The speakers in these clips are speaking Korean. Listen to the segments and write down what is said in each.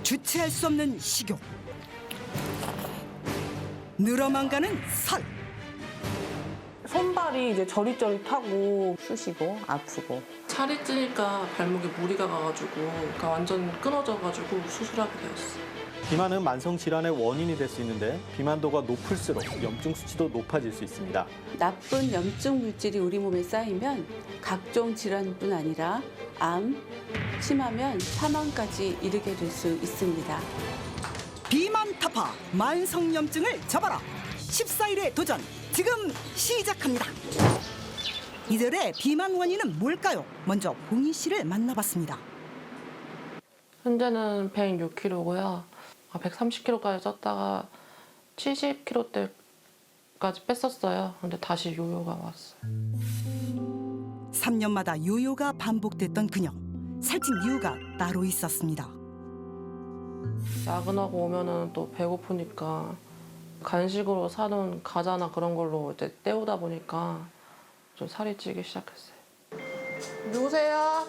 주체할 수 없는 식욕, 늘어만 가는 살. 손발이 이제 저릿저릿하고 쑤시고 아프고. 살이 찌니까 발목에 무리가 가가지고 그러니까 완전 끊어져가지고 수술하게 되었어. 비만은 만성 질환의 원인이 될 수 있는데 비만도가 높을수록 염증 수치도 높아질 수 있습니다. 나쁜 염증 물질이 우리 몸에 쌓이면 각종 질환뿐 아니라 암, 심하면 사망까지 이르게 될 수 있습니다. 비만 타파 만성염증을 잡아라. 14일의 도전 지금 시작합니다. 이들의 비만 원인은 뭘까요? 먼저 봉희 씨를 만나봤습니다. 현재는 106kg고요. 130kg까지 쪘다가 70kg대까지 뺐었어요. 근데 다시 요요가 왔어요. 3년마다 요요가 반복됐던 그녀. 살찐 이유가 따로 있었습니다. 야근하고 오면은 또 배고프니까 간식으로 사놓은 과자나 그런 걸로 이제 때우다 보니까 좀 살이 찌기 시작했어요. 누구세요?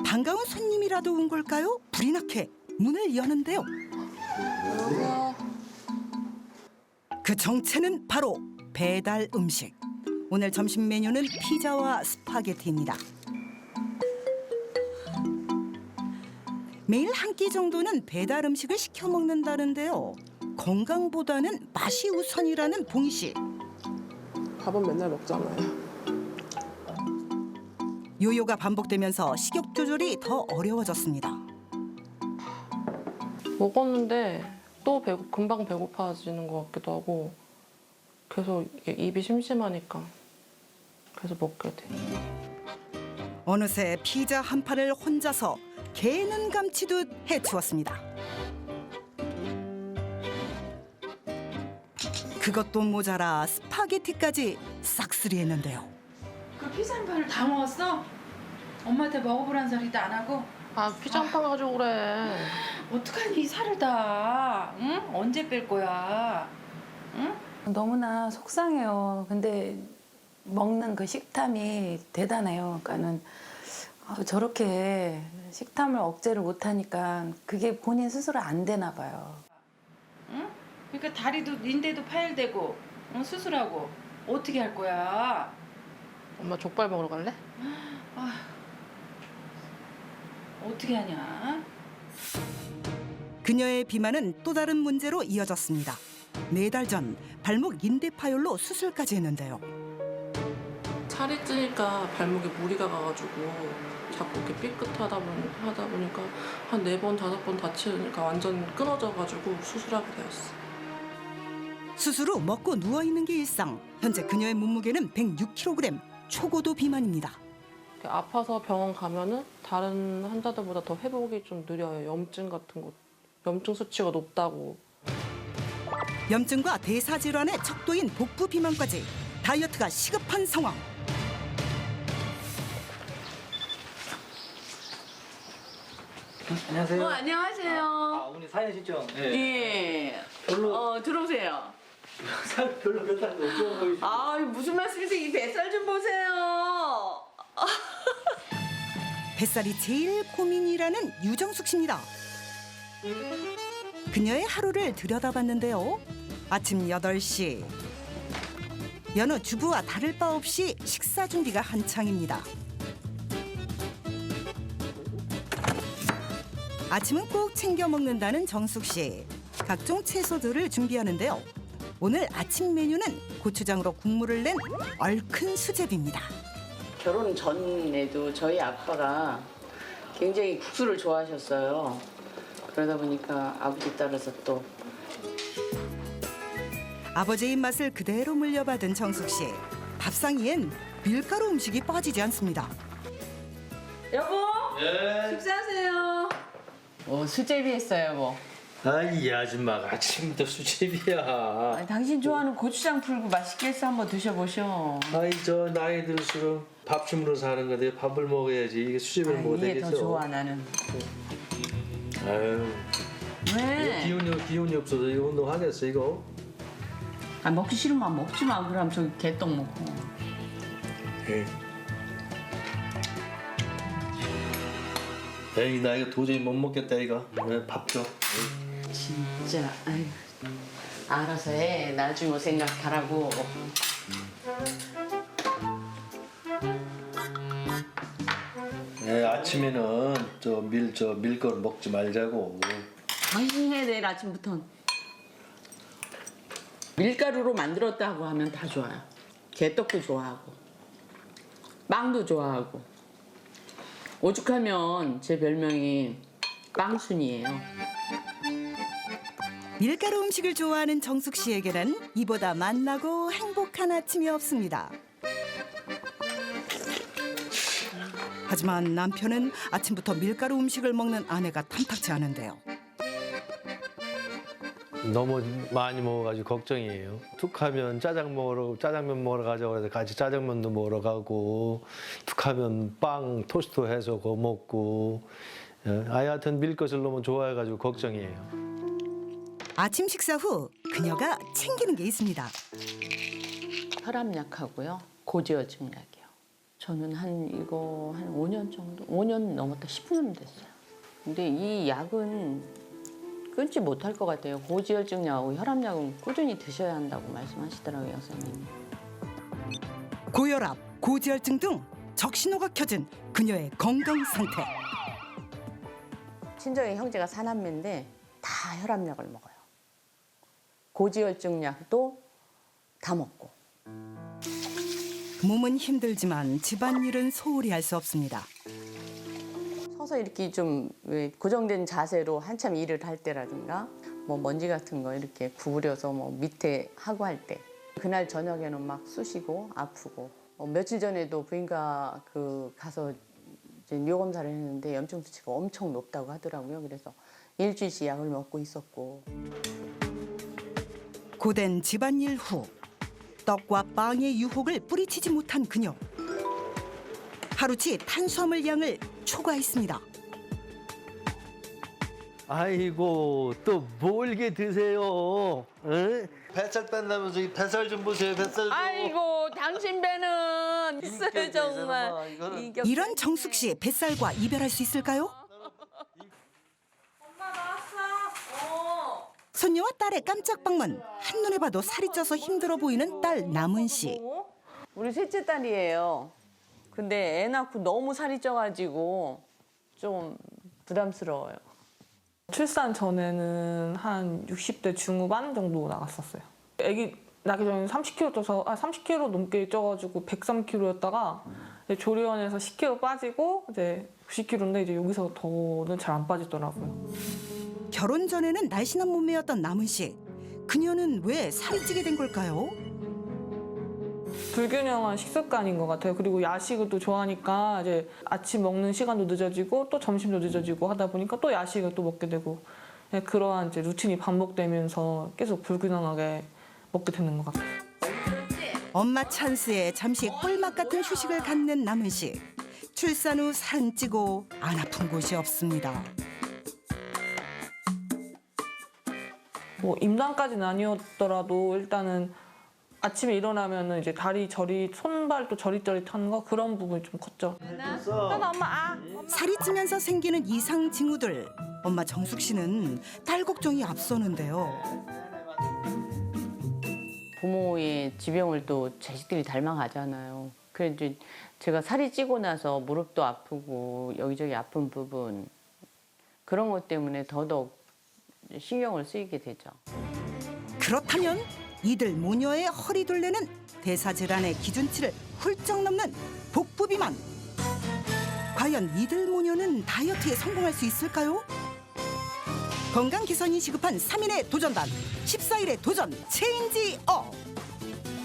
반가운 손님이라도 온 걸까요? 불이 나게 문을 여는데요. 누구세요? 그 정체는 바로 배달 음식. 오늘 점심 메뉴는 피자와 스파게티입니다. 매일 한 끼 정도는 배달 음식을 시켜 먹는다는데요. 건강보다는 맛이 우선이라는 봉희 씨. 밥은 맨날 먹잖아요. 요요가 반복되면서 식욕 조절이 더 어려워졌습니다. 먹었는데 또 금방 배고파지는 것 같기도 하고 계속 이게 입이 심심하니까 계속 먹게 돼. 어느새 피자 한 판을 혼자서 개는 감치듯 해치웠습니다. 그것도 모자라 스파게티까지 싹쓸이했는데요. 그 피자 한 판을 다 먹었어? 엄마한테 먹어보란 소리도 안 하고? 아 피자 한 판 가지고 그래. 어떡하니 이 살을 다? 응? 언제 뺄 거야? 응? 너무나 속상해요. 근데 먹는 그 식탐이 대단해요. 그러니까는 저렇게 식탐을 억제를 못하니까 그게 본인 스스로 안 되나 봐요. 응? 그러니까 다리도 인대도 파열되고 응? 수술하고 어떻게 할 거야? 엄마 족발 먹으러 갈래? 어떻게 하냐? 그녀의 비만은 또 다른 문제로 이어졌습니다. 4달 전 발목 인대 파열로 수술까지 했는데요. 살이 찌니까 발목에 무리가 가가지고 자꾸 이렇게 삐끗하다 보니까 한 4번, 5번 다치니까 완전 끊어져가지고 수술하게 되었어. 수술 후 먹고 누워있는 게 일상. 현재 그녀의 몸무게는 106kg, 초고도 비만입니다. 아파서 병원 가면은 다른 환자들보다 더 회복이 좀 느려요. 염증 같은 거, 염증 수치가 높다고. 염증과 대사질환의 척도인 복부 비만까지 다이어트가 시급한 상황. 안녕하세요. 안녕하세요. 오늘 사연이시죠? 예. 별로 들어오세요. 살 별로 그렇다는 거 없어 보이시고. 무슨 말씀이세요? 이 뱃살 좀 보세요. 뱃살이 제일 고민이라는 유정숙 씨입니다. 그녀의 하루를 들여다봤는데요. 아침 8시. 여느 주부와 다를 바 없이 식사 준비가 한창입니다. 아침은 꼭 챙겨 먹는다는 정숙 씨. 각종 채소들을 준비하는데요. 오늘 아침 메뉴는 고추장으로 국물을 낸 얼큰 수제비입니다. 결혼 전에도 저희 아빠가 굉장히 국수를 좋아하셨어요. 그러다 보니까 아버지 따라서 또 아버지의 입맛을 그대로 물려받은 정숙 씨. 밥상위엔 밀가루 음식이 빠지지 않습니다. 여보. 네. 식사하세요. 수제비 했어요, 뭐. 아이 아줌마가 아침부터 수제비야. 당신 좋아하는 고추장 풀고 맛있게 해서 한번 드셔보셔. 아이 저 나이 들수록 밥 주물러 사는 건데 밥을 먹어야지 이게 수제비를 먹어도 이게 되겠어. 더 좋아 나는. 아유 왜? 기운이 없어서 이거 운동하겠어 이거. 먹기 싫으면 먹지 마. 그럼 저기 개떡 먹고. 에이. 에이 나 이거 도저히 못 먹겠다 이거. 밥 줘. 진짜 아유, 알아서 해. 나중에 생각하라고. 아침에는 밀가루 먹지 말자고. 당신 해야 돼 아침부터. 밀가루로 만들었다고 하면 다 좋아요. 개떡도 좋아하고 빵도 좋아하고. 오죽하면 제 별명이 빵순이에요. 밀가루 음식을 좋아하는 정숙 씨에게는 이보다 맛나고 행복한 아침이 없습니다. 하지만 남편은 아침부터 밀가루 음식을 먹는 아내가 탐탁지 않은데요. 너무 많이 먹어가지고 걱정이에요. 툭하면 짜장면 먹으러 가자고 해서 같이 짜장면도 먹으러 가고, 툭하면 빵 토스트 해서 그거 먹고, 하여튼 밀 것을 너무 좋아해가지고 걱정이에요. 아침 식사 후 그녀가 챙기는 게 있습니다. 혈압약하고요. 고지혈증 약이요. 저는 한 5년 정도? 5년 넘었다 10년 됐어요. 근데 이 약은 끊지 못할 것 같아요. 고지혈증 약하고 혈압약은 꾸준히 드셔야 한다고 말씀하시더라고요, 선생님이. 고혈압, 고지혈증 등 적신호가 켜진 그녀의 건강 상태. 친정에 형제가 사남매인데 다 혈압약을 먹어요. 고지혈증 약도 다 먹고. 몸은 힘들지만 집안일은 소홀히 할 수 없습니다. 서서 이렇게 좀 왜 고정된 자세로 한참 일을 할 때라든가 뭐 먼지 같은 거 이렇게 구부려서 뭐 밑에 하고 할 때 그날 저녁에는 막 쑤시고 아프고 며칠 전에도 부인과 가서 이제 뇨 검사를 했는데 염증 수치가 엄청 높다고 하더라고요. 그래서 일주일씩 약을 먹고 있었고. 고된 집안일 후 떡과 빵의 유혹을 뿌리치지 못한 그녀. 하루치 탄수화물 양을 초과했습니다. 아이고 또 뭘게 드세요? 응? 뱃살 뺀다면서 이 뱃살 좀 보세요. 뱃살 좀. 아이고 당신 배는 있어요 정말. 이런 정숙 씨 뱃살과 이별할 수 있을까요? 손녀와 딸의 깜짝 방문. 한눈에 봐도 살이 쪄서 힘들어 보이는 딸 남은 씨. 우리 셋째 딸이에요. 근데 애 낳고 너무 살이 쪄가지고 좀 부담스러워요. 출산 전에는 한 60대 중후반 정도 나갔었어요. 아기 나기 전에 30kg 쪄서 30kg 넘게 쪄가지고 103kg였다가 조리원에서 10kg 빠지고 이제 90kg인데 이제 여기서 더는 잘 안 빠지더라고요. 결혼 전에는 날씬한 몸매였던 남은 씨. 그녀는 왜 살이 찌게 된 걸까요? 불균형한 식습관인 것 같아요. 그리고 야식을 또 좋아하니까 이제 아침 먹는 시간도 늦어지고 또 점심도 늦어지고 하다 보니까 또 야식을 또 먹게 되고 그러한 이제 루틴이 반복되면서 계속 불균형하게 먹게 되는 것 같아요. 엄마 찬스에 잠시 꿀맛 같은 휴식을 갖는 남은 씨. 출산 후 살은 찌고 안 아픈 곳이 없습니다. 뭐 임당까지는 아니었더라도 일단은 아침에 일어나면은 이제 다리 저리 손발도 저릿저릿한 거 그런 부분이 좀 컸죠. 살이 찌면서 생기는 이상 징후들. 엄마 정숙 씨는 딸 걱정이 앞서는데요. 부모의 지병을 또 자식들이 닮아가잖아요. 그래서 이제 제가 살이 찌고 나서 무릎도 아프고 여기저기 아픈 부분 그런 것 때문에 더더욱 신경을 쓰이게 되죠. 그렇다면 이들 모녀의 허리둘레는 대사질환의 기준치를 훌쩍 넘는 복부비만. 과연 이들 모녀는 다이어트에 성공할 수 있을까요? 건강 개선이 시급한 3인의 도전단 14일의 도전 체인지업.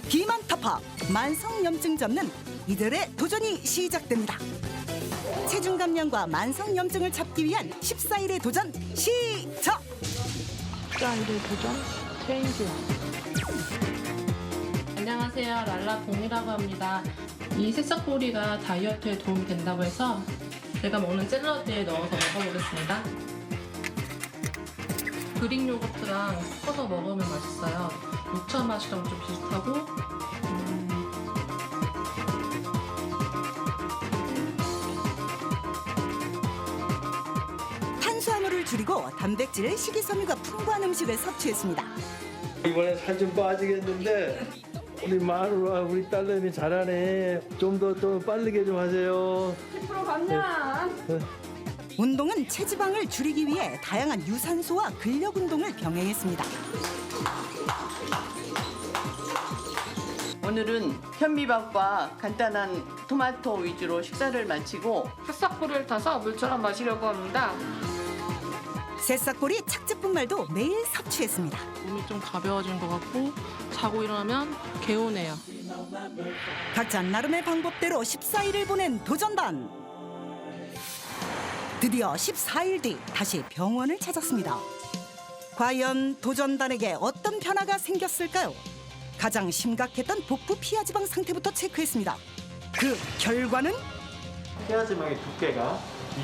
비만 타파 만성염증 잡는 이들의 도전이 시작됩니다. 체중 감량과 만성염증을 잡기 위한 14일의 도전 시작. 14일의 도전 체인지. 안녕하세요. 랄라봉이라고 합니다. 이 새싹보리가 다이어트에 도움이 된다고 해서 제가 먹는 샐러드에 넣어서 먹어보겠습니다. 그릭 요거트랑 섞어서 먹으면 맛있어요. 녹차 맛이랑 좀 비슷하고 줄이고 단백질, 식이섬유가 풍부한 음식을 섭취했습니다. 이번에 살 좀 빠지겠는데 우리 마누라 우리 딸내미 잘하네. 좀 더 빠르게 좀 하세요. 10% 감량. 운동은 체지방을 줄이기 위해 다양한 유산소와 근력 운동을 병행했습니다. 오늘은 현미밥과 간단한 토마토 위주로 식사를 마치고 새싹보리를 타서 물처럼 마시려고 합니다. 새싹보리 착즙분말도 매일 섭취했습니다. 몸이 좀 가벼워진 것 같고 자고 일어나면 개운해요. 각자 나름의 방법대로 14일을 보낸 도전단. 드디어 14일 뒤 다시 병원을 찾았습니다. 과연 도전단에게 어떤 변화가 생겼을까요? 가장 심각했던 복부 피하지방 상태부터 체크했습니다. 그 결과는 피하지방의 두께가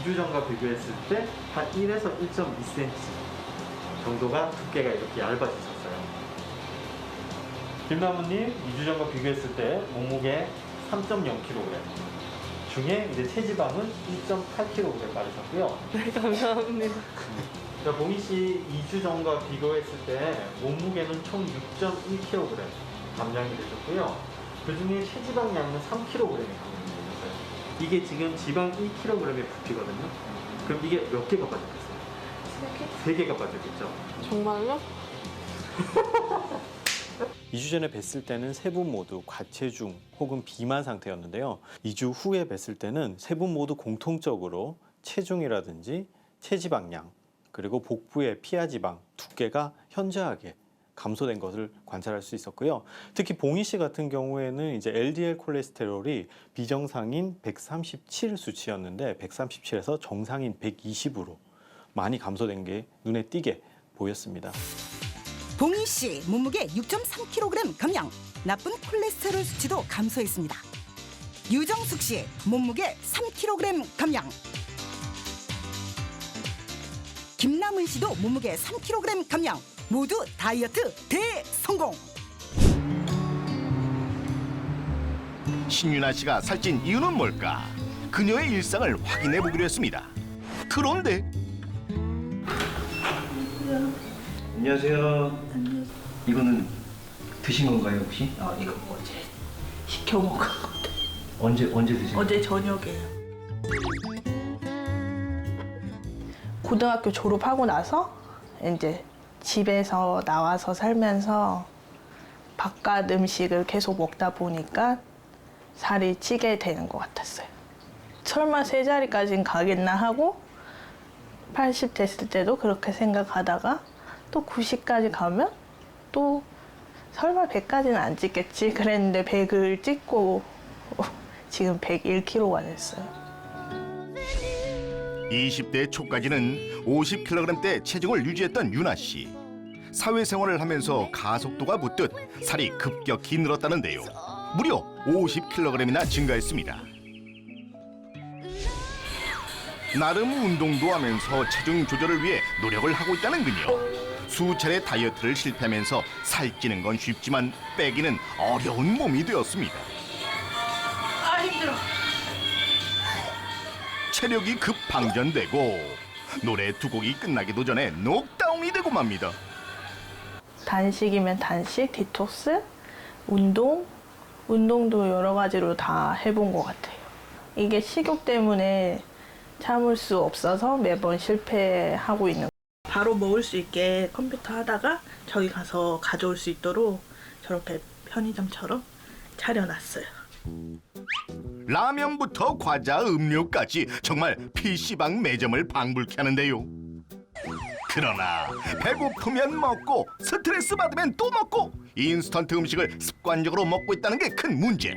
2주 전과 비교했을 때 한 1에서 1.2cm 정도가 두께가 이렇게 얇아지셨어요. 김나무님 2주 전과 비교했을 때 몸무게 3.0kg 중에 이제 체지방은 1.8kg 빠지셨고요. 네, 감사합니다. 자, 봉희 씨 2주 전과 비교했을 때 몸무게는 총 6.1kg 감량이 되셨고요. 그 중에 체지방량은 3kg이 감량이 되셨어요. 이게 지금 지방 1kg의 부피거든요. 그럼 이게 몇 개가 빠졌겠어요? 3개가 빠졌겠죠. 정말요? 2주 전에 뵀을 때는 세 분 모두 과체중 혹은 비만 상태였는데요. 2주 후에 뵀을 때는 세 분 모두 공통적으로 체중이라든지 체지방량 그리고 복부의 피하지방 두께가 현저하게 감소된 것을 관찰할 수 있었고요. 특히 봉희 씨 같은 경우에는 이제 LDL 콜레스테롤이 비정상인 137 수치였는데 137에서 정상인 120으로 많이 감소된 게 눈에 띄게 보였습니다. 봉희 씨 몸무게 6.3kg 감량, 나쁜 콜레스테롤 수치도 감소했습니다. 유정숙 씨 몸무게 3kg 감량. 김남은 씨도 몸무게 3kg 감량. 모두 다이어트 대성공! 신윤아 씨가 살찐 이유는 뭘까? 그녀의 일상을 확인해 보기로 했습니다. 그런데 안녕하세요. 이거는 드신 건가요 혹시? 이거 어제 시켜 먹은 건데. 언제 드신 거예요? 어제 저녁에. 고등학교 졸업하고 나서 이제 집에서 나와서 살면서 바깥 음식을 계속 먹다 보니까 살이 찌게 되는 것 같았어요. 설마 세 자리까지는 가겠나 하고 80 됐을 때도 그렇게 생각하다가 또 90까지 가면 또 설마 100까지는 안 찍겠지 그랬는데 100을 찍고 지금 101kg가 됐어요. 20대 초까지는 50kg대 체중을 유지했던 윤아 씨. 사회생활을 하면서 가속도가 붙듯 살이 급격히 늘었다는데요. 무려 50kg이나 증가했습니다. 나름 운동도 하면서 체중 조절을 위해 노력을 하고 있다는 그녀. 수차례 다이어트를 실패하면서 살찌는 건 쉽지만 빼기는 어려운 몸이 되었습니다. 아 힘들어. 체력이 급 방전되고 노래 두 곡이 끝나기도 전에 녹다운이 되고 맙니다. 단식이면 단식, 디톡스, 운동도 여러 가지로 다 해본 것 같아요. 이게 식욕 때문에 참을 수 없어서 매번 실패하고 있는 거예요. 바로 먹을 수 있게 컴퓨터 하다가 저기 가서 가져올 수 있도록 저렇게 편의점처럼 차려놨어요. 라면부터 과자, 음료까지 정말 PC방 매점을 방불케 하는데요. 그러나 배고프면 먹고 스트레스 받으면 또 먹고 인스턴트 음식을 습관적으로 먹고 있다는 게 큰 문제.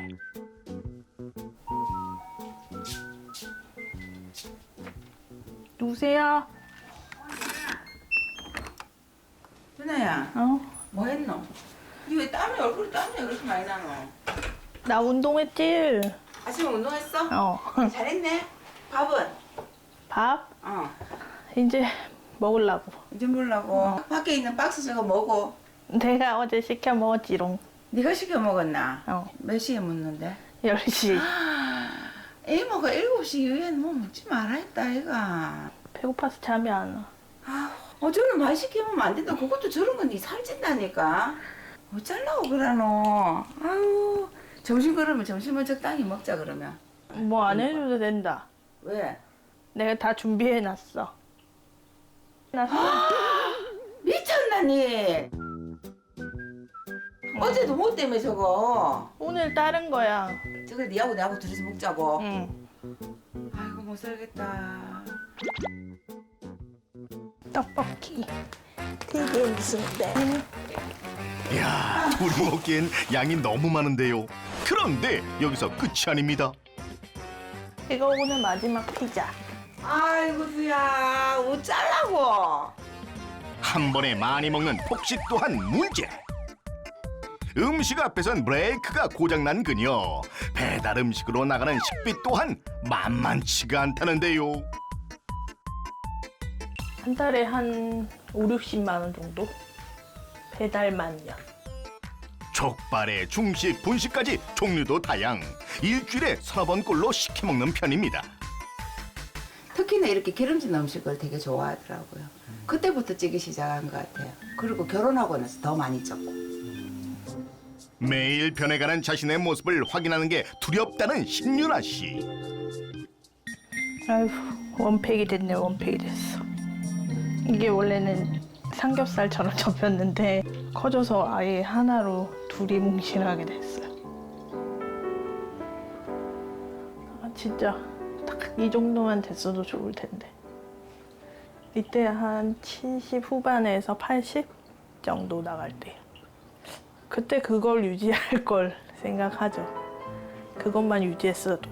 누구세요? 윤아야, 뭐 했노? 니 왜 얼굴에 땀이 그렇게 많이 나노? 나 운동했지. 아침에 운동했어? 잘했네. 밥은? 밥? 이제 먹으려고. 이제 먹으려고. 밖에 있는 박스 저거 먹어. 내가 어제 시켜 먹었지롱. 네가 시켜 먹었나? 몇 시에 먹는데? 10시. 이모가 7시 이후에는 뭐 먹지 말아 했다, 아이가. 배고파서 잠이 안 와. 저는 맛있게 하면 안 된다. 그것도 저런 건 니 살찐다니까. 잘라고 그러노. 아유, 점심 그러면 점심은 적당히 먹자 그러면. 뭐 안 해줘도 된다. 왜? 내가 다 준비해놨어. 미쳤나 니? 어제도 뭐 때문에 저거? 오늘 다른 거야. 저거 니하고 나하고 둘이서 먹자고. 응. 아이고 못 살겠다. 떡볶이, 튀김 순대. 이야, 둘이 먹기엔 양이 너무 많은데요. 그런데 여기서 끝이 아닙니다. 이거 오늘 마지막 피자. 아이고 수야, 어쩌라고? 한 번에 많이 먹는 폭식 또한 문제. 음식 앞에선 브레이크가 고장난 그녀. 배달 음식으로 나가는 식비 또한 만만치가 않다는데요. 한 달에 한 5, 60만 원 정도? 배달만요. 족발에 중식, 분식까지 종류도 다양. 일주일에 3번꼴로 시켜 먹는 편입니다. 특히나 이렇게 기름진 음식을 되게 좋아하더라고요. 그때부터 찌기 시작한 것 같아요. 그리고 결혼하고 나서 더 많이 쪘고. 매일 변해가는 자신의 모습을 확인하는 게 두렵다는 신윤아 씨. 아이고, 원팩이 됐네, 원팩이 됐어. 이게 원래는 삼겹살처럼 접혔는데 커져서 아예 하나로 둘이 뭉실하게 됐어요. 진짜 딱 이 정도만 됐어도 좋을 텐데. 이때 한 70 후반에서 80 정도 나갈 때. 그때 그걸 유지할 걸 생각하죠. 그것만 유지했어도.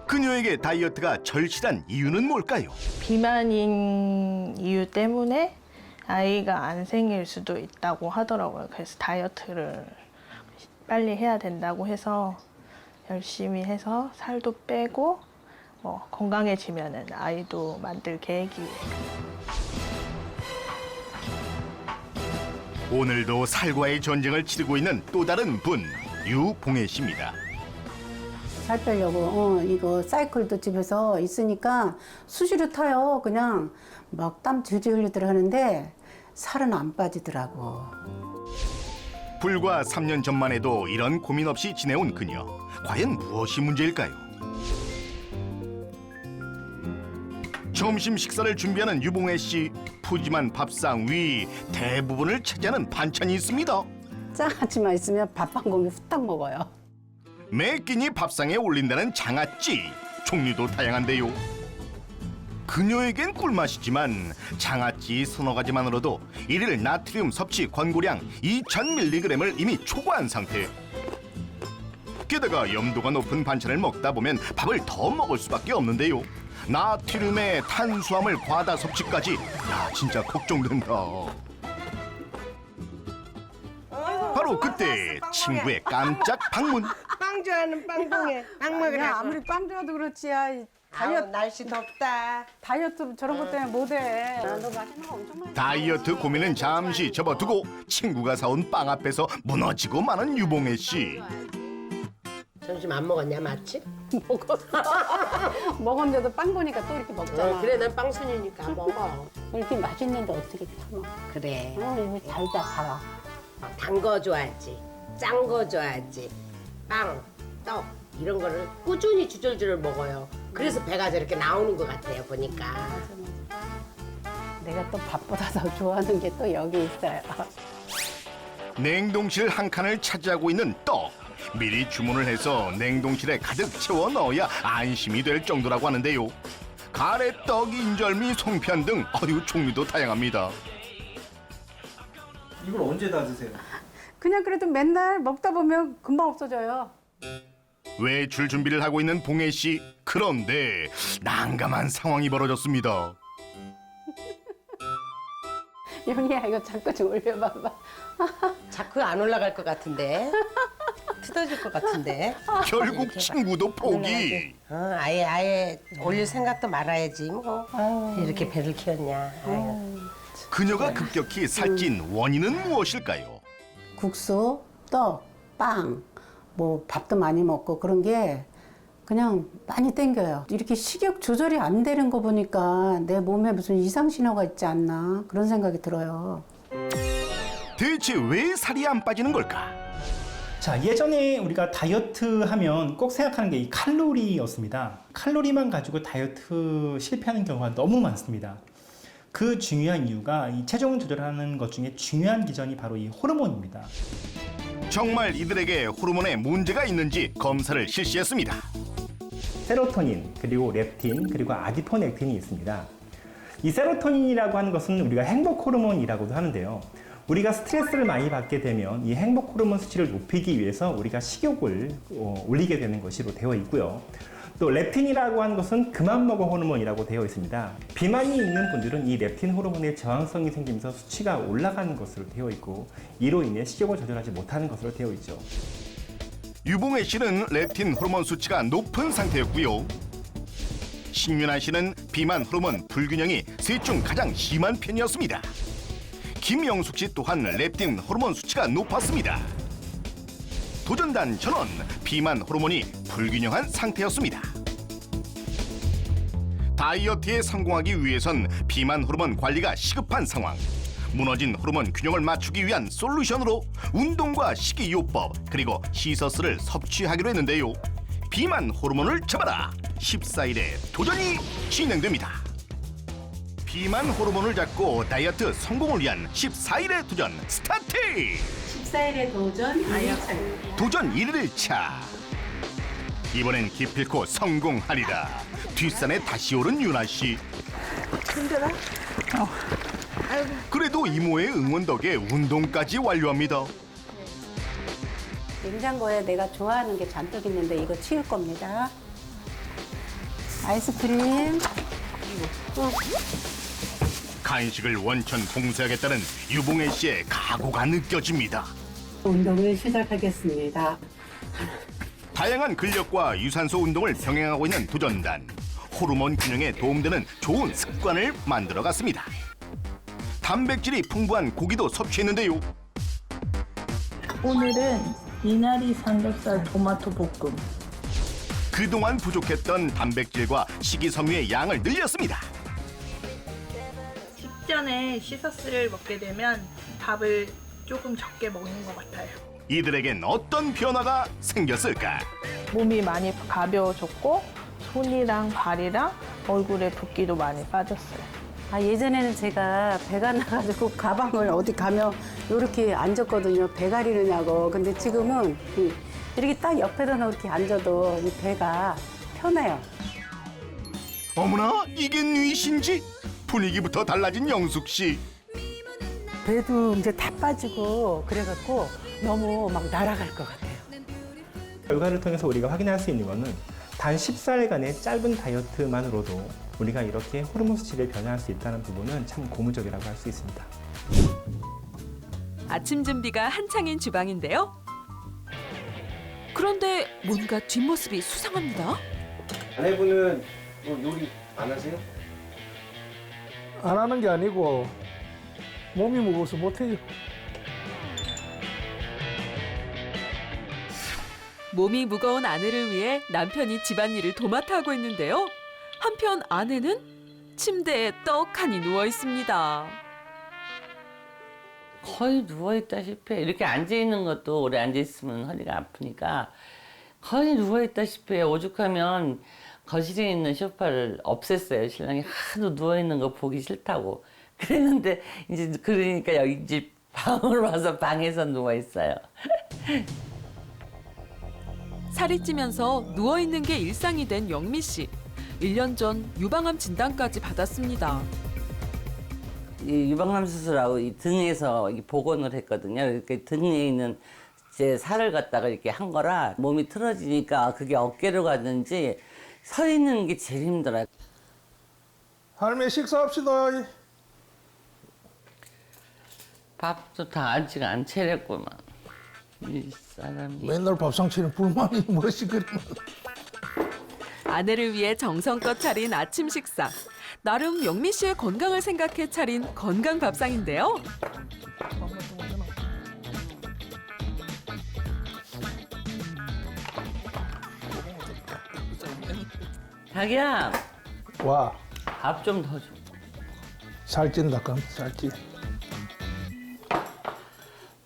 그녀에게 다이어트가 절실한 이유는 뭘까요? 비만인 이유 때문에 아이가 안 생길 수도 있다고 하더라고요. 그래서 다이어트를 빨리 해야 된다고 해서 열심히 해서 살도 빼고 건강해지면은 아이도 만들 계획이에요. 오늘도 살과의 전쟁을 치르고 있는 또 다른 분, 유봉혜 씨입니다. 살 빼려고 이거 사이클도 집에서 있으니까 수시로 타요. 그냥 막 땀 질질 흘리더라 하는데 살은 안 빠지더라고. 불과 3년 전만 해도 이런 고민 없이 지내온 그녀. 과연 무엇이 문제일까요? 점심 식사를 준비하는 유봉혜 씨. 푸짐한 밥상 위 대부분을 차지하는 반찬이 있습니다. 장아찌만 있으면 밥 한 공기 후딱 먹어요. 매 끼니 밥상에 올린다는 장아찌. 종류도 다양한데요. 그녀에겐 꿀맛이지만 장아찌 서너 가지만으로도 일일 나트륨 섭취 권고량 2000mg을 이미 초과한 상태. 게다가 염도가 높은 반찬을 먹다 보면 밥을 더 먹을 수밖에 없는데요. 나트륨에 탄수화물 과다 섭취까지. 야, 진짜 걱정된다. 바로 그때 친구의 깜짝 방문. 빵 좋아하는 빵동에 빵 먹으라고. 아무리 빵 좋아도 그렇지. 다이어트 날씨 덥다. 다이어트 저런 것 때문에 못해. 너 맛있는 거 엄청 많이. 다이어트 고민은 잠시 접어두고 친구가 사온 빵 앞에서 무너지고 마는 유봉혜 씨. 점심 안 먹었냐 마침? 먹었는데도 빵 보니까 또 이렇게 먹잖아. 그래 난 빵순이니까 먹어. 이렇게 맛있는데 어떻게 참아? 그래. 이거 달다 달아. 단 거 좋아하지. 짠 거 좋아하지. 빵, 떡 이런 거를 꾸준히 주절주절 먹어요. 그래서 배가 저렇게 나오는 것 같아요 보니까. 내가 또 밥보다 더 좋아하는 게 또 여기 있어요. 냉동실 한 칸을 차지하고 있는 떡. 미리 주문을 해서 냉동실에 가득 채워 넣어야 안심이 될 정도라고 하는데요. 가래떡, 인절미, 송편 등 종류도 다양합니다. 이걸 언제 다 드세요? 그냥 그래도 맨날 먹다 보면 금방 없어져요. 외출 준비를 하고 있는 봉혜 씨. 그런데 난감한 상황이 벌어졌습니다. 영희야 이거 자꾸 좀 올려봐봐. 자꾸 안 올라갈 것 같은데. 뜯어질 것 같은데. 결국 친구도 포기. 아예 올릴 생각도 말아야지 뭐. 이렇게 배를 키웠냐. 그녀가 급격히 살찐 원인은 무엇일까요? 국수, 떡, 빵, 뭐 밥도 많이 먹고 그런 게 그냥 많이 땡겨요. 이렇게 식욕 조절이 안 되는 거 보니까 내 몸에 무슨 이상 신호가 있지 않나 그런 생각이 들어요. 대체 왜 살이 안 빠지는 걸까? 자, 예전에 우리가 다이어트 하면 꼭 생각하는 게 이 칼로리였습니다. 칼로리만 가지고 다이어트 실패하는 경우가 너무 많습니다. 그 중요한 이유가 이 체중 조절하는 것 중에 중요한 기전이 바로 이 호르몬입니다. 정말 이들에게 호르몬에 문제가 있는지 검사를 실시했습니다. 세로토닌, 그리고 렙틴, 그리고 아디포넥틴이 있습니다. 이 세로토닌이라고 하는 것은 우리가 행복 호르몬이라고도 하는데요. 우리가 스트레스를 많이 받게 되면 이 행복 호르몬 수치를 높이기 위해서 우리가 식욕을 올리게 되는 것으로 되어 있고요. 또 렙틴이라고 하는 것은 그만 먹어 호르몬이라고 되어 있습니다. 비만이 있는 분들은 이 렙틴 호르몬의 저항성이 생기면서 수치가 올라가는 것으로 되어 있고 이로 인해 식욕을 조절하지 못하는 것으로 되어 있죠. 유봉혜 씨는 렙틴 호르몬 수치가 높은 상태였고요. 신윤아 씨는 비만 호르몬 불균형이 셋 중 가장 심한 편이었습니다. 김영숙 씨 또한 렙틴 호르몬 수치가 높았습니다. 도전단 전원 비만 호르몬이 불균형한 상태였습니다. 다이어트에 성공하기 위해선 비만 호르몬 관리가 시급한 상황. 무너진 호르몬 균형을 맞추기 위한 솔루션으로 운동과 식이요법 그리고 시서스를 섭취하기로 했는데요. 비만 호르몬을 잡아라 14일에 도전이 진행됩니다. 비만 호르몬을 잡고 다이어트 성공을 위한 14일의 도전 스타트! 14일의 도전 1일차입니다. 도전 1일차. 이번엔 기필코 성공하리라. 뒷산에 다시 오른 윤아 씨. 힘들어? 그래도 이모의 응원 덕에 운동까지 완료합니다. 냉장고에 내가 좋아하는 게 잔뜩 있는데 이거 치울 겁니다. 아이스크림. 간식을 원천 봉쇄하겠다는 유봉혜 씨의 각오가 느껴집니다. 운동을 시작하겠습니다. 다양한 근력과 유산소 운동을 병행하고 있는 도전단. 호르몬 균형에 도움되는 좋은 습관을 만들어갔습니다. 단백질이 풍부한 고기도 섭취했는데요. 오늘은 미나리 삼겹살 토마토 볶음. 그동안 부족했던 단백질과 식이섬유의 양을 늘렸습니다. 식전에 시서스를 먹게 되면 밥을 조금 적게 먹는 것 같아요. 이들에겐 어떤 변화가 생겼을까? 몸이 많이 가벼워졌고 손이랑 발이랑 얼굴에 붓기도 많이 빠졌어요. 예전에는 제가 배가 나가지고 가방을 어디 가면 이렇게 앉았거든요. 배 가리느냐고. 근데 지금은 이렇게 딱 옆에다 이렇게 앉아도 이 배가 편해요. 어머나 이게 뉘신지? 분위기부터 달라진 영숙 씨. 배도 이제 다 빠지고 그래갖고 너무 막 날아갈 것 같아요. 결과를 통해서 우리가 확인할 수 있는 것은 단 14일간의 짧은 다이어트만으로도 우리가 이렇게 호르몬 수치를 변화할 수 있다는 부분은 참 고무적이라고 할 수 있습니다. 아침 준비가 한창인 주방인데요. 그런데 뭔가 뒷모습이 수상합니다. 아내분은 요리 안 하세요? 안 하는 게 아니고 몸이 무거워서 못해요. 몸이 무거운 아내를 위해 남편이 집안일을 도맡아 하고 있는데요. 한편 아내는 침대에 떡하니 누워 있습니다. 거의 누워있다시피 해. 이렇게 앉아있는 것도 오래 앉아있으면 허리가 아프니까 거의 누워있다시피 해. 오죽하면 거실에 있는 소파를 없앴어요. 신랑이 하도 누워있는 거 보기 싫다고. 그랬는데 이제 그러니까 여기 집 방으로 와서 방에서 누워있어요. 살이 찌면서 누워있는 게 일상이 된 영미 씨. 1년 전 유방암 진단까지 받았습니다. 이 유방암 수술하고 이 등에서 복원을 했거든요. 이렇게 등에 있는 제 살을 갖다가 이렇게 한 거라 몸이 틀어지니까 그게 어깨로 가든지 서 있는 게 제일 힘들어요. 할머니 식사합시다. 밥도 다 아직 안 차렸구만. 이 사람이. 맨날 밥상치는 불만이 뭐지 그러면. 아내를 위해 정성껏 차린 아침 식사. 나름 영미 씨의 건강을 생각해 차린 건강 밥상인데요. 자기야, 와, 밥 좀 더 줘. 살찐다, 그럼 살찐.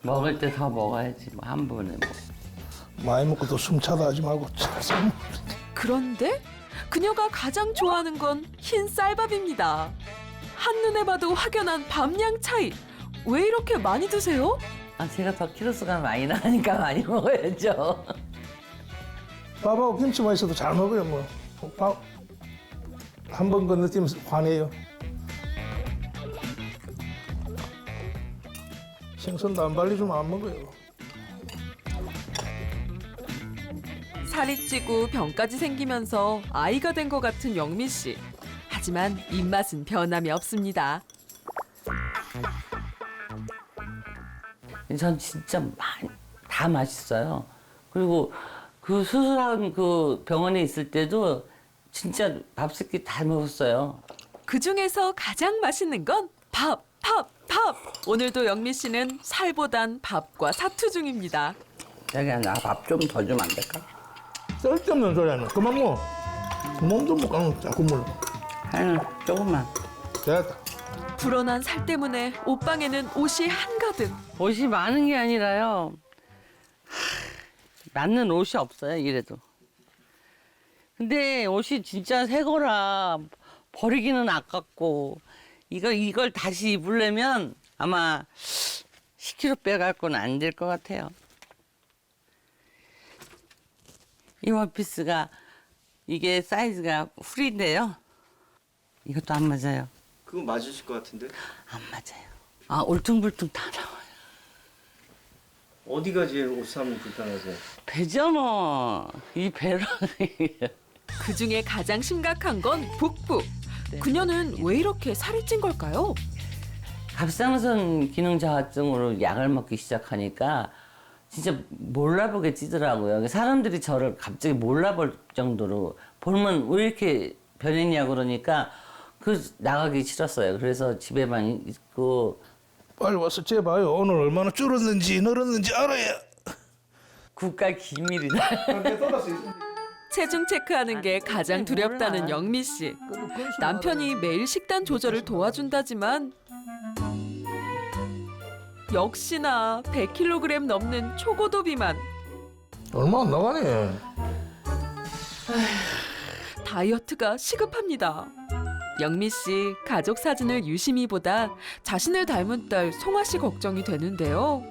먹을 때 더 먹어야지. 뭐 한 번에 뭐. 많이 먹고 또 숨차다 하지 말고 잘 먹. 그런데 그녀가 가장 좋아하는 건 흰 쌀밥입니다. 한눈에 봐도 확연한 밥량 차이. 왜 이렇게 많이 드세요? 아, 제가 더 키로수가 많이 나가니까 많이 먹어야죠. 밥하고 김치만 있어도 잘 먹어요, 뭐. 밥 한 번 건너뛰면 화내요. 생선도 안 발리주면 안 먹어요. 살이 찌고 병까지 생기면서 아이가 된 것 같은 영미 씨. 하지만 입맛은 변함이 없습니다. 전 진짜 다 맛있어요. 그리고 그 수술한 그 병원에 있을 때도 진짜 밥 세끼 다 먹었어요. 그 중에서 가장 맛있는 건 밥, 밥, 밥. 오늘도 영미 씨는 살보단 밥과 사투 중입니다. 자기야, 나 밥 좀 더 주면 안 될까? 쓸데없는 소리 하네. 그만 먹어. 몸도 못 가면 자꾸 물어. 아유, 조금만. 됐다. 불어난 살 때문에 옷방에는 옷이 한가득. 옷이 많은 게 아니라요. 맞는 옷이 없어요, 이래도. 근데 옷이 진짜 새 거라 버리기는 아깝고 이걸 다시 입으려면 아마 10kg 빼갈 건 안 될 것 같아요. 이 원피스가 이게 사이즈가 풀인데요. 이것도 안 맞아요. 그거 맞으실 것 같은데? 안 맞아요. 아, 울퉁불퉁 다 나와요. 어디가 제일 옷 사면 불편하세요? 배죠 뭐. 이 배로. 그 중에 가장 심각한 건 복부. 그녀는 왜 이렇게 살이 찐 걸까요? 갑상선 기능 저하증으로 약을 먹기 시작하니까 진짜 몰라보게 찌더라고요. 사람들이 저를 갑자기 몰라볼 정도로 보면 왜 이렇게 변했냐 그러니까 나가기 싫었어요. 그래서 집에만 있고. 빨리 와서 재봐요. 오늘 얼마나 줄었는지 늘었는지 알아야. 국가 기밀이다. 체중 체크하는 게 가장 두렵다는 영미 씨. 남편이 매일 식단 조절을 도와준다지만 역시나 100kg 넘는 초고도 비만. 얼마 안 나가네. 다이어트가 시급합니다. 영미 씨 가족 사진을 유심히 보다 자신을 닮은 딸 송아 씨 걱정이 되는데요.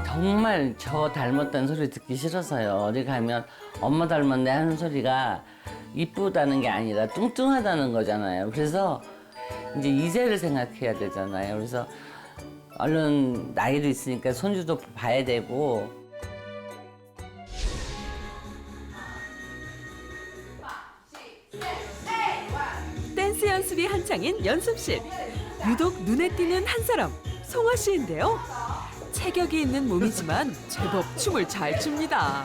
정말 저 닮았다는 소리 듣기 싫어서요. 어디 가면 엄마 닮았네 하는 소리가 이쁘다는 게 아니라 뚱뚱하다는 거잖아요. 그래서 이제 이세를 생각해야 되잖아요. 그래서 얼른 나이도 있으니까 손주도 봐야 되고. 댄스 연습이 한창인 연습실. 유독 눈에 띄는 한 사람, 송아 씨인데요. 체격이 있는 몸이지만 제법 춤을 잘 춥니다.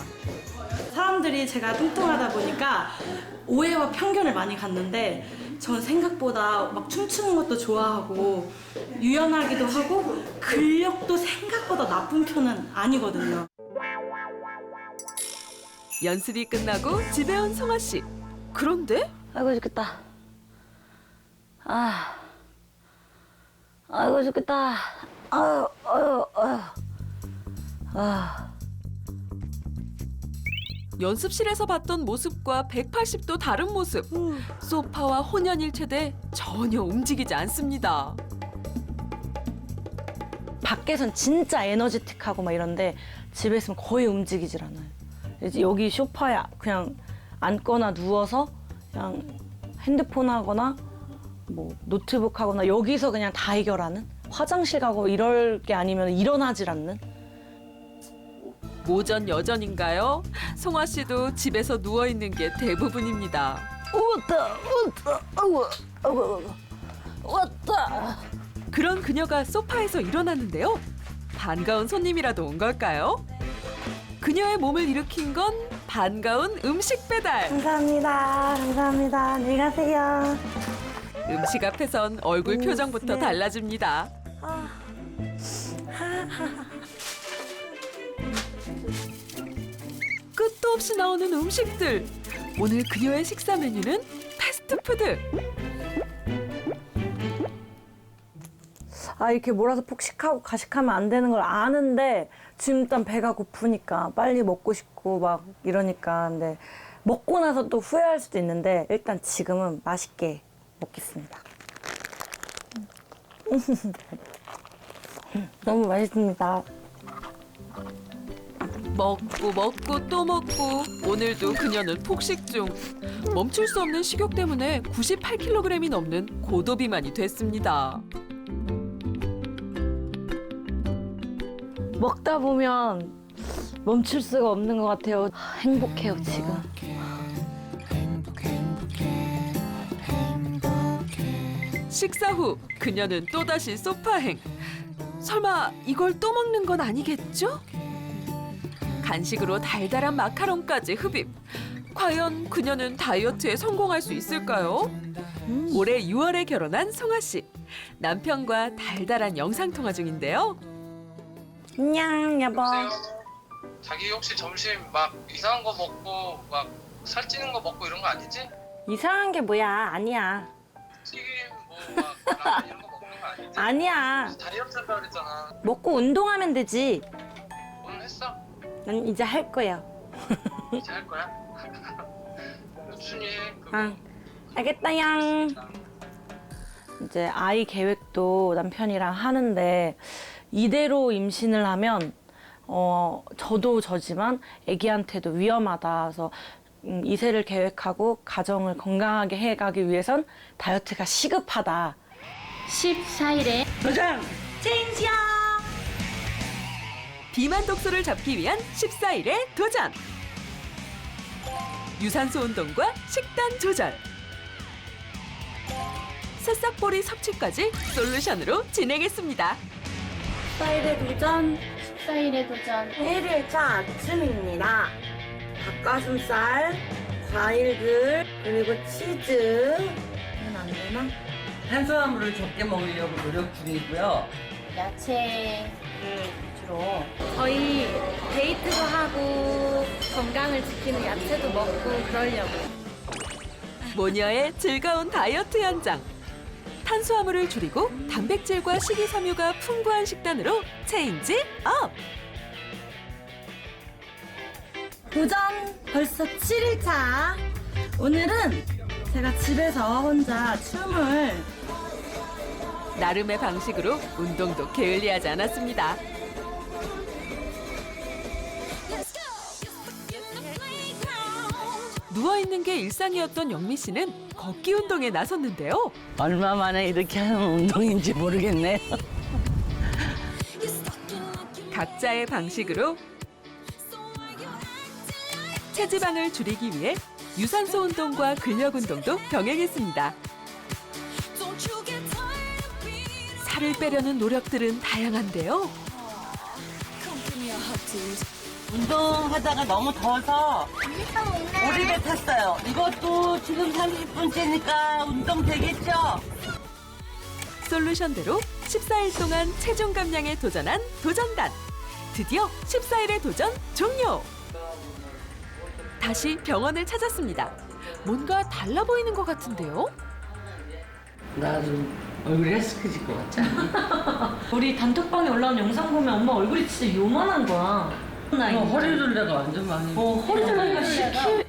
사람들이 제가 뚱뚱하다 보니까 오해와 편견을 많이 갖는데 전 생각보다 막 춤추는 것도 좋아하고 유연하기도 하고 근력도 생각보다 나쁜 편은 아니거든요. 연습이 끝나고 집에 온 송아 씨. 그런데 아이고 죽겠다. 아이고 죽겠다. 연습실에서 봤던 모습과 180도 다른 모습. 소파와 혼연일체돼 전혀 움직이지 않습니다. 밖에선 진짜 에너지틱하고 막 이런데 집에 있으면 거의 움직이질 않아요. 이제 여기 소파에 그냥 앉거나 누워서 그냥 핸드폰 하거나 뭐 노트북 하거나 여기서 그냥 다 해결하는? 화장실 가고 이럴 게 아니면 일어나질 않는? 모전 여전인가요? 송아 씨도 집에서 누워 있는 게 대부분입니다. 왔다. 그런 그녀가 소파에서 일어났는데요. 반가운 손님이라도 온 걸까요? 그녀의 몸을 일으킨 건 반가운 음식 배달. 감사합니다. 감사합니다. 안녕히 가세요. 음식 앞에선 얼굴 표정부터 달라집니다. 끝도 없이 나오는 음식들. 오늘 그녀의 식사 메뉴는 패스트푸드. 아, 이렇게 몰아서 폭식하고 가식하면 안 되는 걸 아는데 지금 일단 배가 고프니까 빨리 먹고 싶고 막 이러니까. 근데 먹고 나서 또 후회할 수도 있는데 일단 지금은 맛있게 먹겠습니다. 너무 맛있습니다. 먹고 또 먹고 오늘도 그녀는 폭식 중. 멈출 수 없는 식욕 때문에 98kg이 넘는 고도비만이 됐습니다. 먹다 보면 멈출 수가 없는 것 같아요. 행복해요, 지금. 식사 후 그녀는 또다시 소파행. 설마 이걸 또 먹는 건 아니겠죠? 간식으로 달달한 마카롱까지 흡입. 과연 그녀는 다이어트에 성공할 수 있을까요? 올해 6월에 결혼한 송아 씨. 남편과 달달한 영상통화 중인데요. 안녕, 여보. 자기 혹시 점심 막 이상한 거 먹고 막 살찌는 거 먹고 이런 거 아니지? 이상한 게 뭐야? 아니야. 튀김 뭐막 라면 이런 거 먹는 거 아니지? 아니야. 다이어트 한다 그랬잖아. 먹고 운동하면 되지. 오늘 했어? 난 이제 할 거야. 이제 할 거야? 꾸준히 해. 그거. 아, 알겠다, 양. 이제 아이 계획도 남편이랑 하는데 이대로 임신을 하면 저도 저지만 아기한테도 위험하다. 그래서 이세를 계획하고 가정을 건강하게 해가기 위해선 다이어트가 시급하다. 14일에 도전! 체인지요! 비만 독소를 잡기 위한 14일의 도전! 유산소 운동과 식단 조절. 새싹보리 섭취까지 솔루션으로 진행했습니다. 14일의 도전, 14일의 도전. 1일차 아침입니다. 닭가슴살, 과일들, 그리고 치즈. 이건 안 되나? 탄수화물을 적게 먹으려고 노력 중이고요. 야채를 위주로. 저희 데이트도 하고 건강을 지키는 야채도 먹고 그러려고. 모녀의 즐거운 다이어트 현장. 탄수화물을 줄이고 단백질과 식이섬유가 풍부한 식단으로 체인지 업! 도전 벌써 7일차. 오늘은 제가 집에서 혼자 춤을 나름의 방식으로 운동도 게을리하지 않았습니다. 누워있는 게 일상이었던 영미 씨는 걷기 운동에 나섰는데요. 얼마 만에 이렇게 하는 운동인지 모르겠네요. 각자의 방식으로 체지방을 줄이기 위해 유산소 운동과 근력 운동도 병행했습니다. 살을 빼려는 노력들은 다양한데요. 운동하다가 너무 더워서 오리배 탔어요. 이것도 지금 30분째니까 운동 되겠죠? 솔루션대로 14일 동안 체중 감량에 도전한 도전단. 드디어 14일의 도전 종료! 다시 병원을 찾았습니다. 뭔가 달라 보이는 것 같은데요? 나 좀 얼굴이 헬스케질 것 같지 않아? 우리 단톡방에 올라온 영상 보면 엄마 얼굴이 진짜 요만한 거야. 허리를 내가 완전 많이. 허리를 내가 10kg.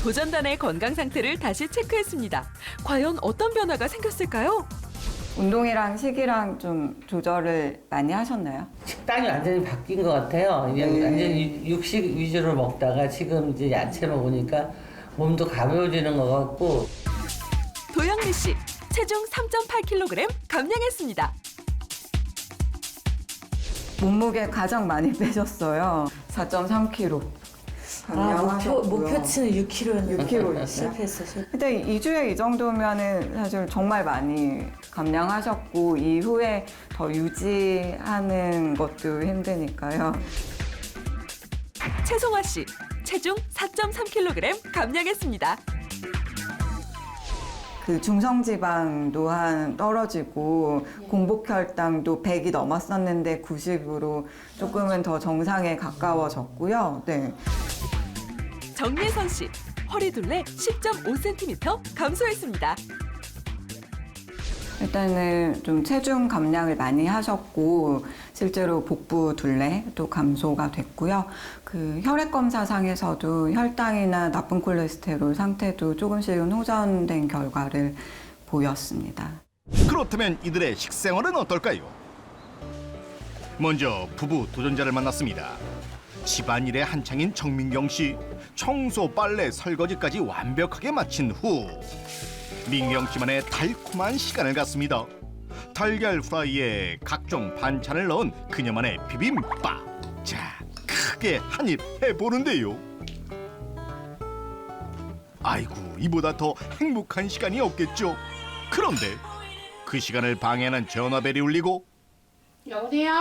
도전단의 건강 상태를 다시 체크했습니다. 과연 어떤 변화가 생겼을까요? 운동이랑 식이랑 좀 조절을 많이 하셨나요? 식단이 완전히 바뀐 것 같아요. 그냥 완전히 육식 위주로 먹다가 지금 이제 야채 먹으니까 몸도 가벼워지는 것 같고. 도영미 씨, 체중 3.8kg 감량했습니다. 몸무게 가장 많이 빼셨어요. 4.3kg. 목표치는 6kg였는데 6kg 실패했어. 근데 2주에 이 정도면은 사실 정말 많이 감량하셨고 이후에 더 유지하는 것도 힘드니까요. 최송아 씨, 체중 4.3kg 감량했습니다. 그 중성지방 또한 떨어지고 공복혈당도 100이 넘었었는데 90으로 조금은 더 정상에 가까워졌고요. 네. 정예선 씨, 허리둘레 10.5cm 감소했습니다. 일단은 좀 체중 감량을 많이 하셨고 실제로 복부 둘레도 감소가 됐고요. 그 혈액 검사상에서도 혈당이나 나쁜 콜레스테롤 상태도 조금씩은 호전된 결과를 보였습니다. 그렇다면 이들의 식생활은 어떨까요? 먼저 부부 도전자를 만났습니다. 집안일에 한창인 정민경 씨. 청소, 빨래, 설거지까지 완벽하게 마친 후 민경 씨만의 달콤한 시간을 갖습니다. 달걀 프라이에 각종 반찬을 넣은 그녀만의 비빔밥. 자, 크게 한 입 해보는데요. 아이고, 이보다 더 행복한 시간이 없겠죠. 그런데 그 시간을 방해하는 전화벨이 울리고. 여보세요?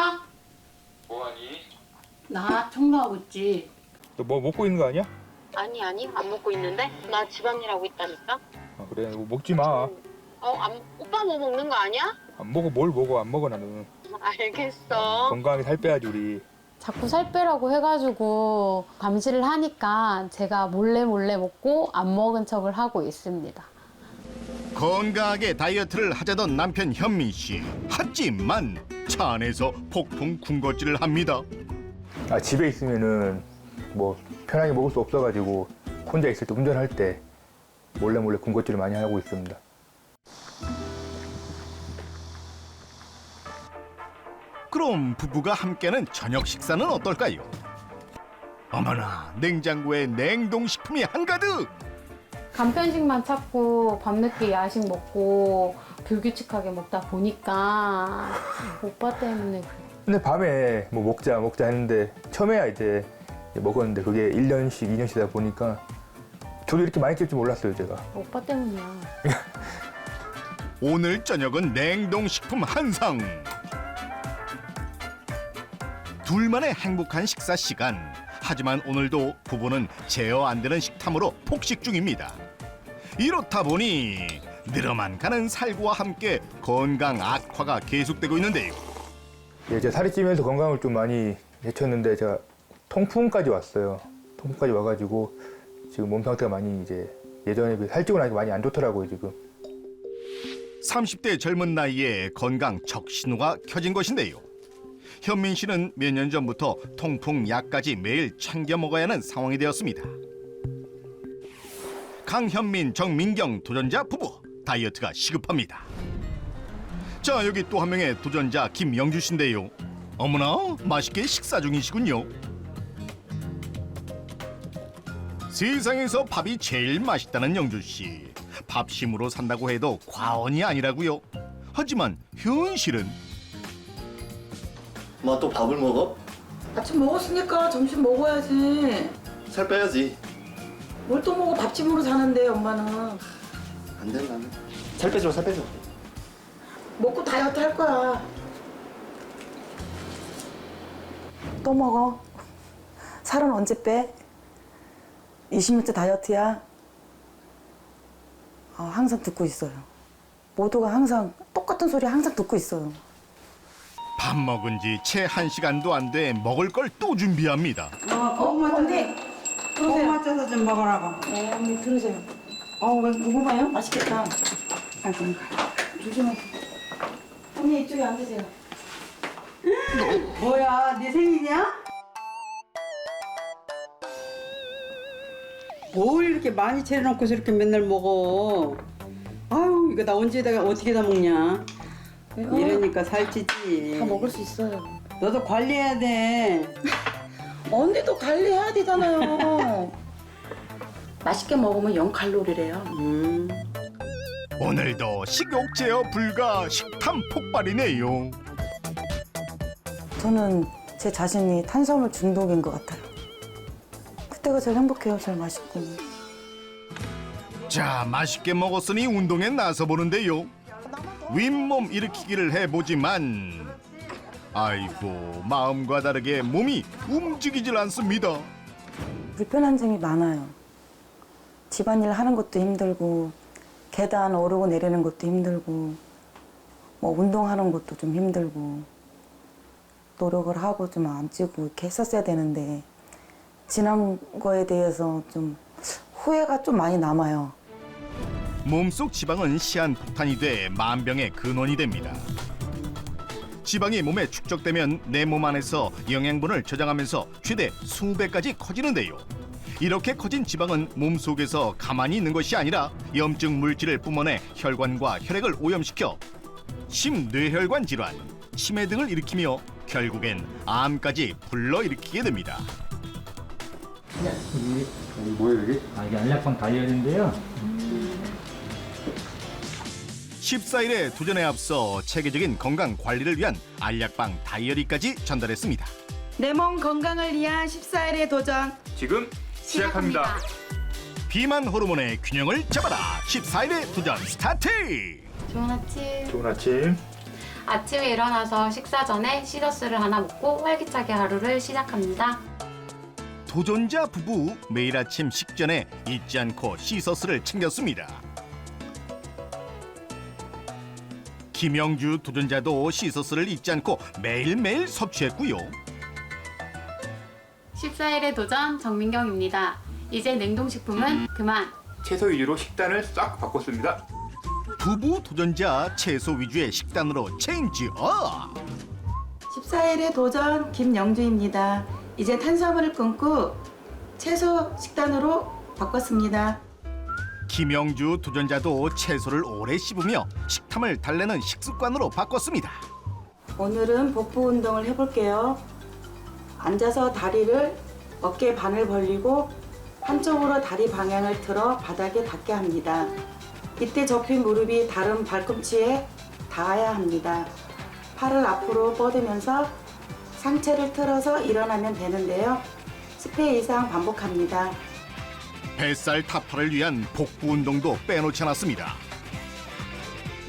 뭐하니? 나 청소하고 있지. 너 뭐 먹고 있는 거 아니야? 아니 안 먹고 있는데? 나 집안일 하고 있다니까? 아, 그래, 뭐 먹지 마. 오빠 뭐 먹는 거 아니야? 안 먹어, 뭘 먹어? 안 먹어, 나는. 알겠어. 건강하게 살 빼야지, 우리. 자꾸 살 빼라고 해가지고 감시를 하니까 제가 몰래 먹고 안 먹은 척을 하고 있습니다. 건강하게 다이어트를 하자던 남편 현민 씨. 하지만 차 안에서 폭풍 군것질을 합니다. 아, 집에 있으면은 뭐 편하게 먹을 수 없어가지고 혼자 있을 때 운전할 때 몰래 군것질을 많이 하고 있습니다. 그럼 부부가 함께하는 저녁 식사는 어떨까요? 어머나, 냉장고에 냉동식품이 한가득! 간편식만 찾고 밤늦게 야식 먹고 불규칙하게 먹다 보니까 오빠 때문에 그래. 근데 밤에 뭐 먹자 했는데 처음에야 이제 먹었는데 그게 1년씩 2년씩이다 보니까 저도 이렇게 많이 찔 줄 몰랐어요, 제가. 오빠 때문이야. 오늘 저녁은 냉동식품 한상. 둘만의 행복한 식사 시간. 하지만 오늘도 부부는 제어 안 되는 식탐으로 폭식 중입니다. 이렇다 보니 늘어만 가는 살구와 함께 건강 악화가 계속되고 있는데요. 예, 제가 살이 찌면서 건강을 좀 많이 해쳤는데 제가 통풍까지 왔어요. 통풍까지 와가지고 지금 몸 상태가 많이 이제 예전에 비해 살찌고 나니까 많이 안 좋더라고요, 지금. 30대 젊은 나이에 건강 적신호가 켜진 것인데요. 현민 씨는 몇 년 전부터 통풍 약까지 매일 챙겨 먹어야 하는 상황이 되었습니다. 강현민, 정민경 도전자 부부, 다이어트가 시급합니다. 자, 여기 또 한 명의 도전자 김영주 씨인데요. 어머나, 맛있게 식사 중이시군요. 세상에서 밥이 제일 맛있다는 영주 씨. 밥심으로 산다고 해도 과언이 아니라고요. 하지만 현실은. 엄마 또 밥을 먹어? 아침 먹었으니까 점심 먹어야지. 살 빼야지. 뭘 또 먹어? 밥집으로 사는데 엄마는. 안 된다며. 살 빼줘, 살 빼줘. 먹고 다이어트 할 거야. 또 먹어. 살은 언제 빼? 20년째 다이어트야. 항상 듣고 있어요. 모두가 항상 똑같은 소리 항상 듣고 있어요. 밥 먹은 지 채 1시간도 안 돼 먹을 걸 또 준비합니다. 언니. 들으세요. 맞춰서 좀 먹으라고. 네, 언니 들으세요. 왜 궁금해요? 맛있겠다. 아이고, 조심해. 언니 이쪽에 앉으세요. 뭐야, 네 생일이야? 뭘 이렇게 많이 차려놓고서 이렇게 맨날 먹어. 아유, 이거 나 언제다가 어떻게 다 먹냐. 이러니까 살찌지. 다 먹을 수 있어요. 너도 관리해야 돼. 언니도 관리해야 되잖아요. 맛있게 먹으면 0칼로리래요. 오늘도 식욕 제어 불가, 식탐 폭발이네요. 저는 제 자신이 탄수화물 중독인 것 같아요. 그때가 제일 행복해요. 제일 맛있고. 자, 맛있게 먹었으니 운동에 나서보는데요. 윗몸 일으키기를 해보지만 아이고, 마음과 다르게 몸이 움직이질 않습니다. 불편한 점이 많아요. 집안일 하는 것도 힘들고 계단 오르고 내리는 것도 힘들고 뭐 운동하는 것도 좀 힘들고 노력을 하고 좀 안 찌고 이렇게 했었어야 되는데 지난 거에 대해서 좀 후회가 좀 많이 남아요. 몸속 지방은 시한폭탄이 돼 만병의 근원이 됩니다. 지방이 몸에 축적되면 내 몸 안에서 영양분을 저장하면서 최대 수배까지 커지는데요. 이렇게 커진 지방은 몸속에서 가만히 있는 것이 아니라 염증 물질을 뿜어내 혈관과 혈액을 오염시켜 심뇌혈관 질환, 치매 등을 일으키며 결국엔 암까지 불러일으키게 됩니다. 이게 뭐예요 이게? 이게 알약방 다이어리인데요. 14일의 도전에 앞서 체계적인 건강 관리를 위한 알약방 다이어리까지 전달했습니다. 내 몸 건강을 위한 14일의 도전. 지금 시작합니다. 비만 호르몬의 균형을 잡아라. 14일의 도전 스타트. 좋은 아침. 좋은 아침. 아침에 일어나서 식사 전에 시저스를 하나 먹고 활기차게 하루를 시작합니다. 도전자 부부 매일 아침 식전에 잊지 않고 시서스를 챙겼습니다. 김영주 도전자도 시서스를 잊지 않고 매일매일 섭취했고요. 14일의 도전 정민경입니다. 이제 냉동식품은 그만. 채소 위주로 식단을 싹 바꿨습니다. 부부 도전자 채소 위주의 식단으로 체인지업. 14일의 도전 김영주입니다. 이제 탄수화물을 끊고 채소 식단으로 바꿨습니다. 김영주 도전자도 채소를 오래 씹으며 식탐을 달래는 식습관으로 바꿨습니다. 오늘은 복부 운동을 해볼게요. 앉아서 다리를 어깨 반을 벌리고 한쪽으로 다리 방향을 틀어 바닥에 닿게 합니다. 이때 접힌 무릎이 다른 발꿈치에 닿아야 합니다. 팔을 앞으로 뻗으면서 상체를 틀어서 일어나면 되는데요. 10회 이상 반복합니다. 뱃살 타파를 위한 복부 운동도 빼놓지 않았습니다.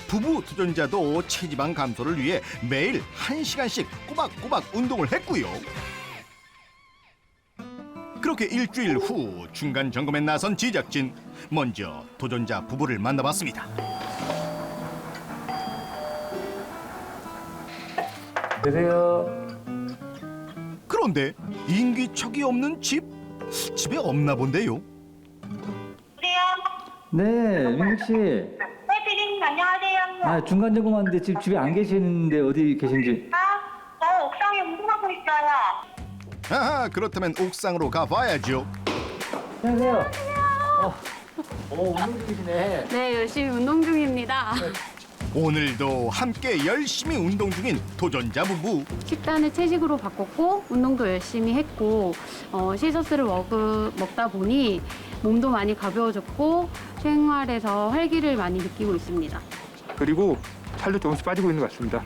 부부 도전자도 체지방 감소를 위해 매일 1시간씩 꼬박꼬박 운동을 했고요. 그렇게 일주일 후 중간 점검에 나선 제작진. 먼저 도전자 부부를 만나봤습니다. 계세요. 그런데 인기척이 없는 집에 없나 본데요. 네, 민국 씨. 네, 피디님 안녕하세요. 중간 점검하는데 지금 집에 안 계시는데 어디 계신지. 저 옥상에 운동하고 있어요. 아하, 그렇다면 옥상으로 가봐야죠. 안녕하세요. 운동 중이시네. 네, 열심히 운동 중입니다. 오늘도 함께 열심히 운동 중인 도전자 부부. 식단을 채식으로 바꿨고 운동도 열심히 했고 시저스를 먹다 보니 몸도 많이 가벼워졌고 생활에서 활기를 많이 느끼고 있습니다. 그리고 살도 조금씩 빠지고 있는 것 같습니다.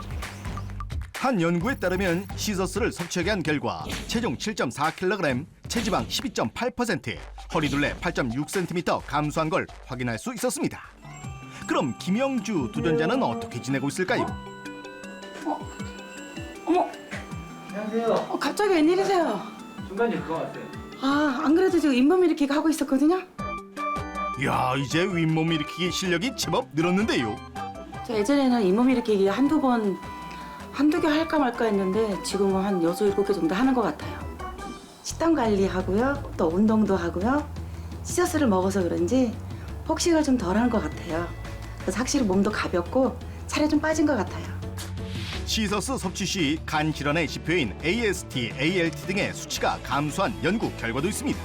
한 연구에 따르면 시저스를 섭취하게 한 결과 체중 7.4kg, 체지방 12.8%, 허리둘레 8.6cm 감소한 걸 확인할 수 있었습니다. 그럼 김영주 도전자는 어떻게 지내고 있을까요? 어머. 안녕하세요. 갑자기 웬일이세요? 중간 점검 왔어요. 안 그래도 지금 잇몸 일으키기 하고 있었거든요. 야, 이제 윗몸 일으키기 실력이 제법 늘었는데요. 저 예전에는 잇몸 일으키기 한두 개 할까 말까 했는데 지금은 한 6, 7개 정도 하는 것 같아요. 식단 관리하고요. 또 운동도 하고요. 시저스를 먹어서 그런지 폭식을 좀 덜 한 것 같아요. 그래서 확실히 몸도 가볍고 살이 좀 빠진 것 같아요. 시저스 섭취 시 간 질환의 지표인 AST, ALT 등의 수치가 감소한 연구 결과도 있습니다.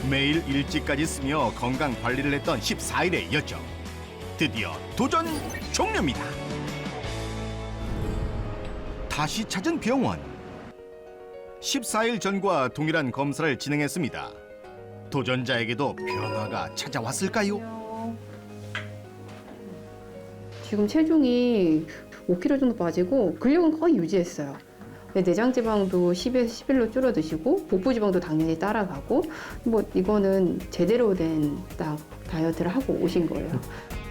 매일 일찍까지 쓰며 건강 관리를 했던 14일의 여정. 드디어 도전 종료입니다. 다시 찾은 병원. 14일 전과 동일한 검사를 진행했습니다. 도전자에게도 변화가 찾아왔을까요? 지금 체중이 5kg 정도 빠지고 근력은 거의 유지했어요. 내장 지방도 10에서 11로 줄어드시고 복부 지방도 당연히 따라가고 이거는 제대로 된 다이어트를 하고 오신 거예요.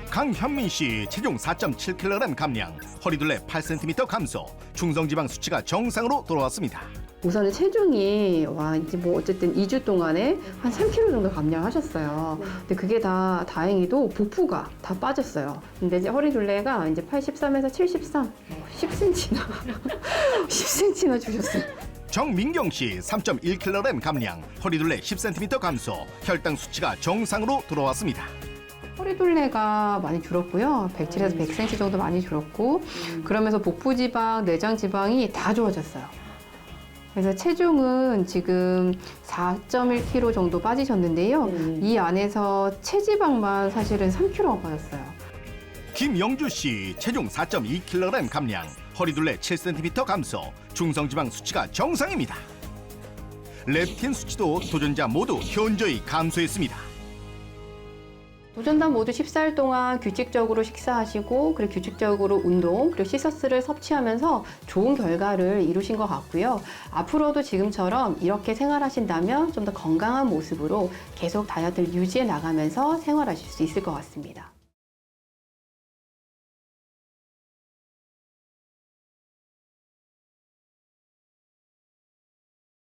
강현민 씨 체중 4.7kg 감량, 허리둘레 8cm 감소, 중성지방 수치가 정상으로 돌아왔습니다. 우선은 체중이 이제 어쨌든 2주 동안에 한 3kg 정도 감량하셨어요. 근데 그게 다 다행히도 복부가 다 빠졌어요. 근데 이제 허리둘레가 이제 83에서 73, 10cm나 10cm나 주셨어요. 정민경 씨 3.1kg 감량, 허리둘레 10cm 감소, 혈당 수치가 정상으로 돌아왔습니다. 허리둘레가 많이 줄었고요. 107에서 100cm 정도 많이 줄었고 그러면서 복부지방, 내장지방이 다 좋아졌어요. 그래서 체중은 지금 4.1kg 정도 빠지셨는데요. 이 안에서 체지방만 사실은 3kg가 빠졌어요. 김영주 씨 체중 4.2kg 감량, 허리둘레 7cm 감소, 중성지방 수치가 정상입니다. 렙틴 수치도 도전자 모두 현저히 감소했습니다. 도전단 모두 14일 동안 규칙적으로 식사하시고 그리고 규칙적으로 운동 그리고 시서스를 섭취하면서 좋은 결과를 이루신 것 같고요. 앞으로도 지금처럼 이렇게 생활하신다면 좀 더 건강한 모습으로 계속 다이어트를 유지해 나가면서 생활하실 수 있을 것 같습니다.